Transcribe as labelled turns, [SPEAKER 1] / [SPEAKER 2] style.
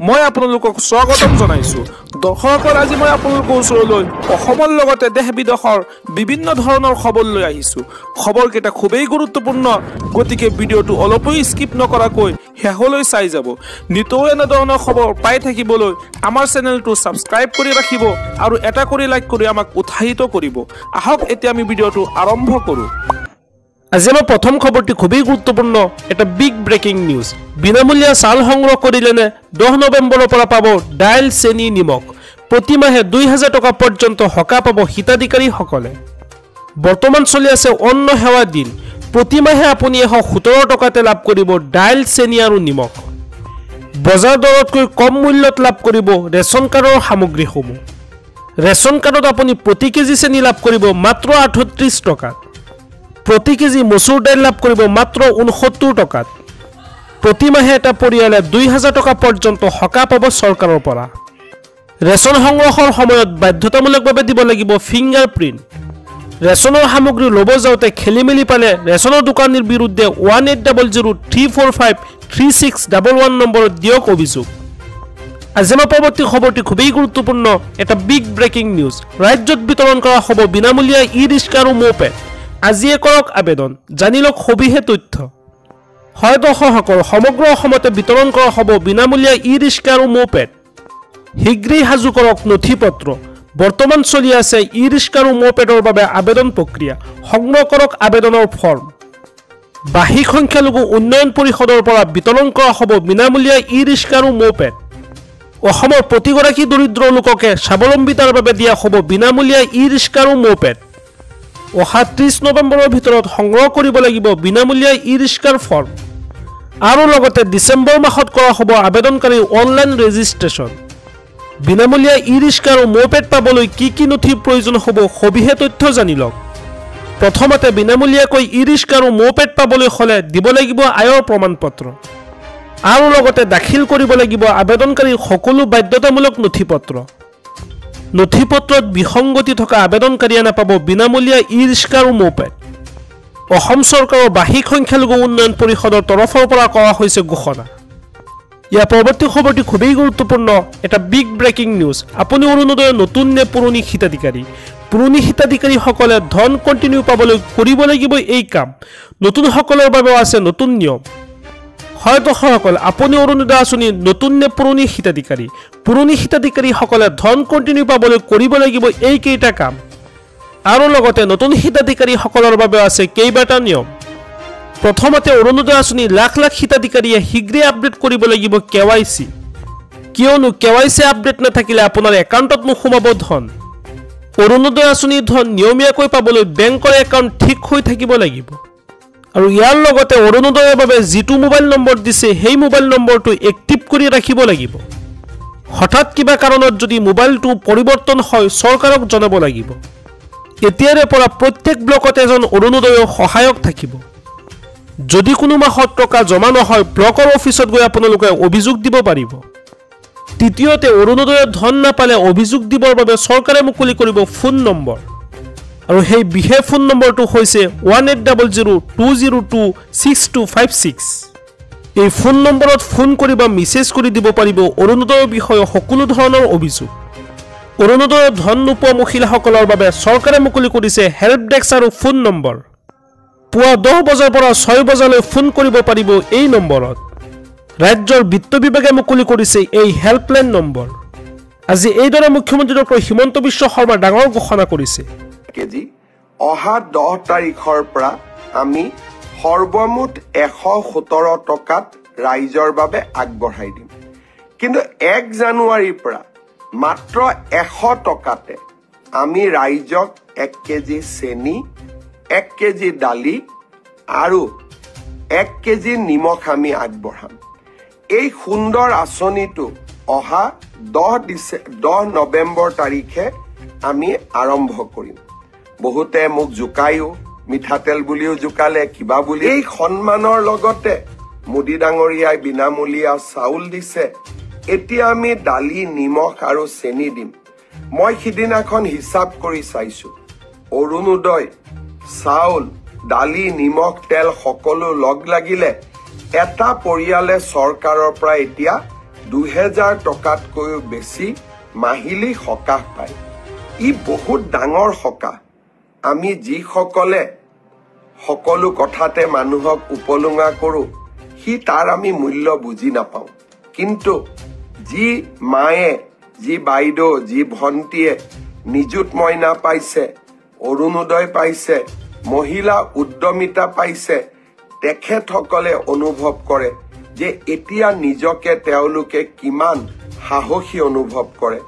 [SPEAKER 1] মই আপোনালোকক স্বাগতম জনাইছো। দৰ্শকৰ আজি মই আপোনালোকৰ ওচৰলৈ অসমৰ লগতে দেশ বিদেশৰ বিভিন্ন ধৰণৰ খবৰ লৈ আহিছো। খবৰকেইটা খুবেই গুৰুত্বপূৰ্ণ, গতিকে ভিডিঅ'টো অলপো স্কিপ নকৰাকৈ শেষলৈ চাই যাব। নিতৌ এনে ধৰণৰ খবৰ পাই থাকিবলৈ আমাৰ চেনেলটো ছাবস্ক্ৰাইব কৰি ৰাখিব আৰু এটা কৰি লাইক কৰি আমাক উৎসাহিত কৰিব। আহক এতিয়া আমি ভিডিঅ'টো আৰম্ভ কৰোঁ। আজি আমাৰ প্ৰথম খবৰটি খুবেই গুৰুত্বপূৰ্ণ, এটা বিগ ব্ৰেকিং নিউজ। বিনামূলীয়া চাউল সংগ্ৰহ কৰিলেনে 10 নৱেম্বৰৰ পৰা পাব দাইল, চেনি, নিমখ। প্ৰতি মাহে 2000 টকা পৰ্যন্ত সকাহ পাব হিতাধিকাৰীসকলে। বৰ্তমান চলি আছে অন্ন সেৱা দিন। প্ৰতি মাহে আপুনি 117 টকাতে লাভ কৰিব দাইল, চেনি আৰু নিমখ। বজাৰ দৰতকৈ কম মূল্যত লাভ কৰিব ৰেচন কাৰ্ডৰ সামগ্ৰীসমূহ। ৰেচন কাৰ্ডত আপুনি প্ৰতি কেজি চেনি লাভ কৰিব মাত্ৰ 38 টকাত। প্ৰতি কেজি মচুৰ দাইল লাভ কৰিব মাত্ৰ 69 টকাত। প্ৰতি মাহে এটা পৰিয়ালে 2000 টকা পৰ্যন্ত সকাহ পাব চৰকাৰৰ পৰা। ৰেচন সংগ্ৰহৰ সময়ত বাধ্যতামূলকভাৱে দিব লাগিব ফিংগাৰ প্ৰিণ্ট। ৰেচনৰ সামগ্ৰী ল'ব যাওঁতে খেলি মেলি পালে ৰেচনৰ দোকানীৰ বিৰুদ্ধে 1800-345-3611 নম্বৰত দিয়ক অভিযোগ। আজি আমাৰ পৰৱৰ্তী খবৰটি খুবেই গুৰুত্বপূৰ্ণ, এটা বিগ ব্ৰেকিং নিউজ। ৰাজ্যত বিতৰণ কৰা হ'ব বিনামূলীয়া ই-ৰিক্সা আৰু ম'পেড। আজিয়ে কৰক আবেদন, জানি লওক সবিশেষ তথ্য। হয় দৰ্শকসকল, সমগ্ৰ অসমতে বিতৰণ কৰা হ'ব বিনামূলীয়া ই-ৰিক্সা আৰু ম'পেড। শীঘ্ৰেই সাজু কৰক নথি পত্ৰ। বৰ্তমান চলি আছে ই-ৰিক্সা আৰু ম'পেডৰ বাবে আবেদন প্ৰক্ৰিয়া। সংগ্ৰহ কৰক আবেদনৰ ফৰ্ম। বাৰ্ষিক সংখ্যালঘু উন্নয়ন পৰিষদৰ পৰা বিতৰণ কৰা হ'ব বিনামূলীয়া ই-ৰিক্সা আৰু ম'পেড। অসমৰ প্ৰতিগৰাকী দৰিদ্ৰ লোককে স্বাৱলম্বিতাৰ বাবে দিয়া হ'ব বিনামূলীয়া ই-ৰিক্সা আৰু ম'পেড। অহা 30 নৱেম্বৰৰ ভিতৰত সংগ্ৰহ কৰিব লাগিব বিনামূলীয়া ই-ৰিক্সাৰ ফৰ্ম। আৰু লগতে ডিচেম্বৰ মাহত কৰা হ'ব আবেদনকাৰীৰ অনলাইন ৰেজিষ্ট্ৰেশ্যন। বিনামূলীয়া ই-ৰিক্সা আৰু ম'পেড পাবলৈ কি কি নথিৰ প্ৰয়োজন হ'ব সবিশেষ তথ্য জানি লওক। প্ৰথমতে বিনামূলীয়াকৈ ই-ৰিক্সা আৰু ম'পেড পাবলৈ হ'লে দিব লাগিব আয়ৰ প্ৰমাণপত্ৰ। আৰু লগতে দাখিল কৰিব লাগিব আবেদনকাৰীৰ সকলো বাধ্যতামূলক নথিপত্ৰ। নথিপত্ৰত বিসংগতি থকা আবেদনকাৰীয়ে নাপাব বিনামূলীয়া ই-ৰিক্সা আৰু ম'পেড। অসম চৰকাৰৰ বাৰ্ষিক সংখ্যালঘু উন্নয়ন পৰিষদৰ তৰফৰ পৰা কৰা হৈছে ঘোষণা। ইয়াৰ পৰৱৰ্তী খবৰটি খুবেই গুৰুত্বপূৰ্ণ, এটা বিগ ব্ৰেকিং নিউজ। আপুনি অৰুণোদয়ৰ নতুন নে পুৰণি হিতাধিকাৰী? পুৰণি হিতাধিকাৰীসকলে ধন কণ্টিনিউ পাবলৈ কৰিব লাগিব এই কাম। নতুনসকলৰ বাবেও আছে নতুন নিয়ম। হয় দৰ্শকসকল, আপুনি অৰুণোদয় আঁচনিৰ নতুন নে পুৰণি হিতাধিকাৰী? পুৰণি হিতাধিকাৰীসকলে ধন কণ্টিনিউ পাবলৈ কৰিব লাগিব এইকেইটা কাম। আৰু লগতে নতুন হিতাধিকাৰীসকলৰ বাবে আছে কেইবাটা নিয়ম। প্ৰথমতে অৰুণোদয় আঁচনি লাখ লাখ হিতাধিকাৰীয়ে শীঘ্ৰেই আপডেট কৰিব লাগিব KYC। কিয়নো KYC আপডেট নাথাকিলে আপোনাৰ একাউণ্টত নোসোমাব ধন। অৰুণোদয় আঁচনিৰ ধন নিয়মীয়াকৈ পাবলৈ বেংকৰ একাউণ্ট ঠিক হৈ থাকিব লাগিব। আৰু ইয়াৰ লগতে অৰুণোদয়ৰ বাবে যিটো মোবাইল নম্বৰ দিছে সেই মোবাইল নম্বৰটো এক্টিভ কৰি ৰাখিব লাগিব। হঠাৎ কিবা কাৰণত যদি মোবাইলটো পৰিৱৰ্তন হয় চৰকাৰক জনাব লাগিব। এতিয়াৰে পৰা প্ৰত্যেক ব্লকত এজন অৰুণোদয়ৰ সহায়ক থাকিব। যদি কোনো মাহত টকা জমা নহয় ব্লকৰ অফিচত গৈ আপোনালোকে অভিযোগ দিব পাৰিব। তৃতীয়তে অৰুণোদয়ৰ ধন নাপালে অভিযোগ দিবৰ বাবে চৰকাৰে মুকলি কৰিব ফোন নম্বৰ। আৰু সেই বিশেষ ফোন নম্বৰটো হৈছে 1800-202-6256। এই ফোন নম্বৰত ফোন কৰি বা মেছেজ কৰি দিব পাৰিব অৰুণোদয়ৰ বিষয়ে সকলো ধৰণৰ অভিযোগ। অৰুণোদয়ৰ ধন নোপোৱা মহিলাসকলৰ বাবে চৰকাৰে মুকলি কৰিছে হেল্প ডেস্ক আৰু ফোন নম্বৰ। পুৱা 10 বজাৰ পৰা 6 বজালৈ ফোন কৰিব পাৰিব এই নম্বৰত। ৰাজ্যৰ বিত্ত বিভাগে মুকলি কৰিছে এই হেল্পলাইন নম্বৰ। আজি এইদৰে মুখ্যমন্ত্ৰী ডক্টৰ হিমন্ত বিশ্ব শৰ্মা ডাঙৰ ঘোষণা কৰিছে।
[SPEAKER 2] কেজি অহা 10 তাৰিখৰ পৰা আমি সৰ্বমুঠ 117 টকাত ৰাইজৰ বাবে আগবঢ়াই দিম। কিন্তু 1 জানুৱাৰীৰ পৰা মাত্ৰ 100 টকাতে আমি ৰাইজক 1 কেজি চেনি, 1 কেজি দালি আৰু 1 কেজি নিমখ আমি আগবঢ়াম। এই সুন্দৰ আঁচনিটো অহা 10 নৱেম্বৰ তাৰিখে আমি আৰম্ভ কৰিম। বহুতে মোক জোকায়ো, মিঠাতেল বুলিও জোকালে, কিবা বুলি। এই সন্মানৰ লগতে মোদী ডাঙৰীয়াই বিনামূলীয়া চাউল দিছে। এতিয়া আমি দালি, নিমখ আৰু চেনি দিম। মই সিদিনাখন হিচাপ কৰি চাইছো, অৰুণোদয়, চাউল, দালি, নিমখ, তেল সকলো লগ লাগিলে এটা পৰিয়ালে চৰকাৰৰ পৰা এতিয়া 2000 টকাতকৈও বেছি মাহিলী সকাহ পায়। ই বহুত ডাঙৰ সকাহ। আমি যিসকলে সকলো কথাতে মানুহক উপলুঙা কৰোঁ, তাৰ আমি মূল্য বুজি নাপাওঁ। কিন্তু যি মায়ে, যি বাইদেউ, যি ভণ্টিয়ে নিযুত মইনা পাইছে, অৰুণোদয় পাইছে, মহিলা উদ্যমিতা পাইছে, তেখেতসকলে অনুভৱ কৰে যে এতিয়া নিজকে তেওঁলোকে কিমান সাহসী অনুভৱ কৰে।